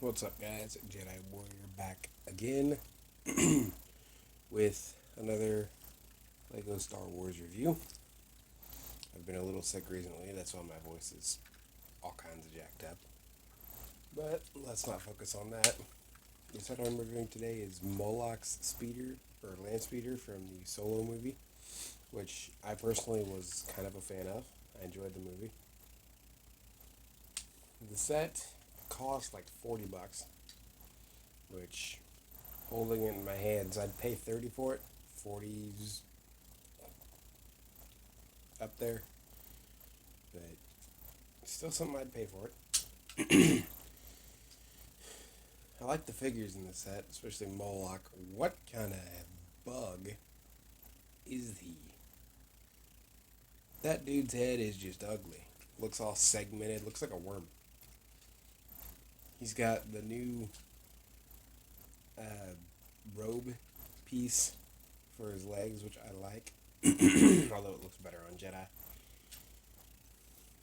What's up, guys? Jedi Warrior back again with another Lego Star Wars review. I've been a little sick recently, that's why my voice is all kinds of jacked up. But let's not focus on that. The set I'm reviewing today is Moloch's speeder or landspeeder from the Solo movie, which I personally was kind of a fan of. I enjoyed the movie. The set cost like $40, which holding it in my hands, I'd pay 30 for it. 40's up there, but still something I'd pay for it. I like the figures in the set, especially Moloch. What kind of bug is he? That dude's head is just ugly. Looks all segmented, looks like a worm. He's got the new robe piece for his legs, which I like. Although it looks better on Jedi.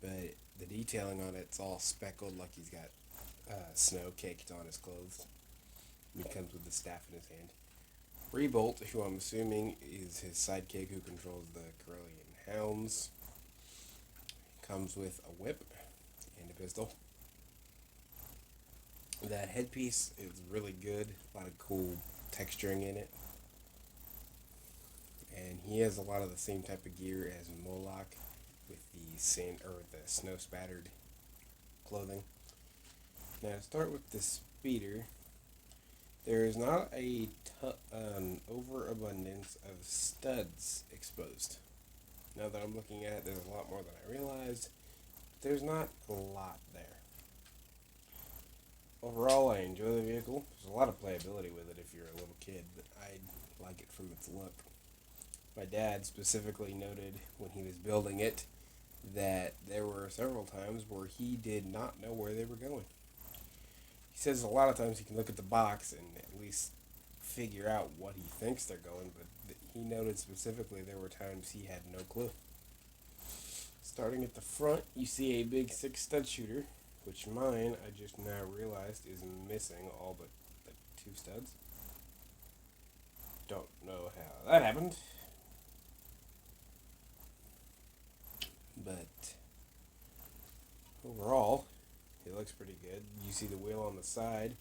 But the detailing on it's all speckled, like he's got snow caked on his clothes. He comes with the staff in his hand. Rebolt, who I'm assuming is his sidekick who controls the Corellian hounds, comes with a whip and a pistol. That headpiece is really good. A lot of cool texturing in it. And he has a lot of the same type of gear as Moloch with the sand or the snow spattered clothing. Now to start with the speeder, there is not an overabundance of studs exposed. Now that I'm looking at it, there's a lot more than I realized. But there's not a lot there. Overall, I enjoy the vehicle. There's a lot of playability with it if you're a little kid, but I like it from its look. My dad specifically noted when he was building it that there were several times where he did not know where they were going. He says a lot of times he can look at the box and at least figure out what he thinks they're going, but he noted specifically there were times he had no clue. Starting at the front, you see a big 6-stud shooter, which mine, I just now realized, is missing all but the 2 studs. Don't know how that happened. But overall, it looks pretty good. You see the wheel on the side.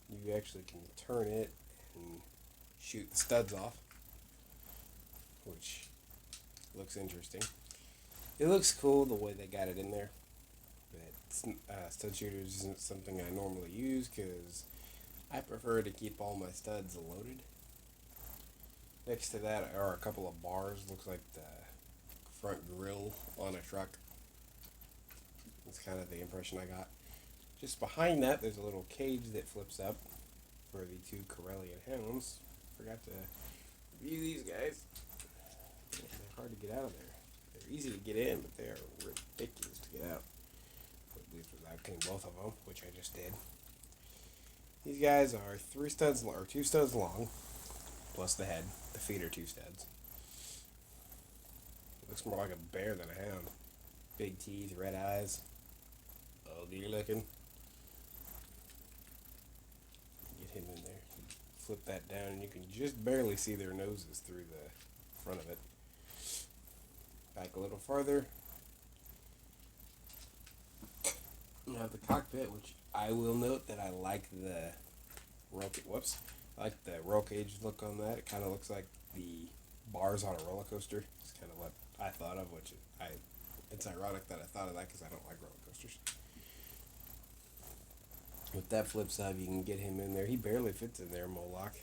You actually can turn it and shoot the studs off, which looks interesting. It looks cool the way they got it in there. But stud shooters isn't something I normally use because I prefer to keep all my studs loaded. Next to that are a couple of bars. Looks like the front grill on a truck. That's kind of the impression I got. Just behind that, there's a little cage that flips up for the 2 Corellian hounds. Forgot to review these guys. They're hard to get out of there. They're easy to get in, but they are ridiculous to get out. At least without getting both of them, which I just did. These guys are 3 studs or 2 studs long, plus the head. The feet are 2 studs. It looks more like a bear than a hound. Big teeth, red eyes. Ugly looking. Get him in there. Flip that down and you can just barely see their noses through the front of it. Back a little farther. You have the cockpit, which I will note that I like the I like the roll cage look on that. It kind of looks like the bars on a roller coaster. It's kind of what I thought of, it's ironic that I thought of that because I don't like roller coasters. With that flip side, you can get him in there. He barely fits in there, Moloch.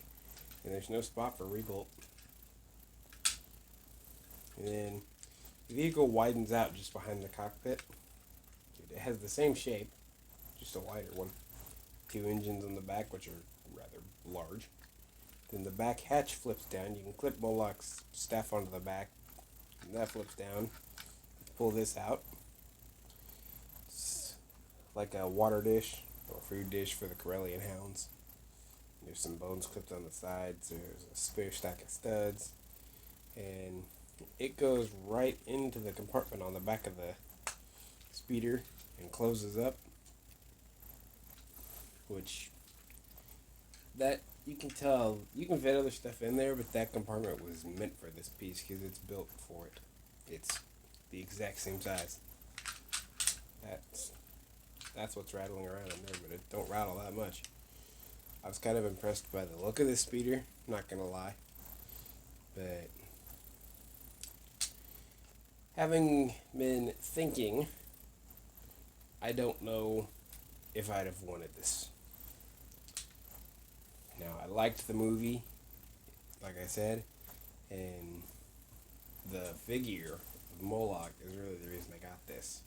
And there's no spot for rebolt. And then the vehicle widens out just behind the cockpit. It has the same shape, just a wider one. 2 engines on the back, which are rather large. Then the back hatch flips down. You can clip Moloch's staff onto the back. And that flips down. Pull this out. It's like a water dish or food dish for the Corellian hounds. There's some bones clipped on the sides. There's a spare stack of studs. And it goes right into the compartment on the back of the speeder and closes up which that you can tell you can fit other stuff in there, but that compartment was meant for this piece because it's built for it. It's the exact same size. That's that's what's rattling around in there, but it don't rattle that much. I was kind of impressed by the look of this speeder, not gonna lie. But having been thinking, I don't know if I'd have wanted this. Now, I liked the movie, like I said, and the figure of Moloch is really the reason I got this.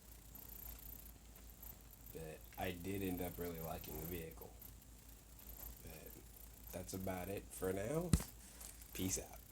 But I did end up really liking the vehicle. But that's about it for now. Peace out.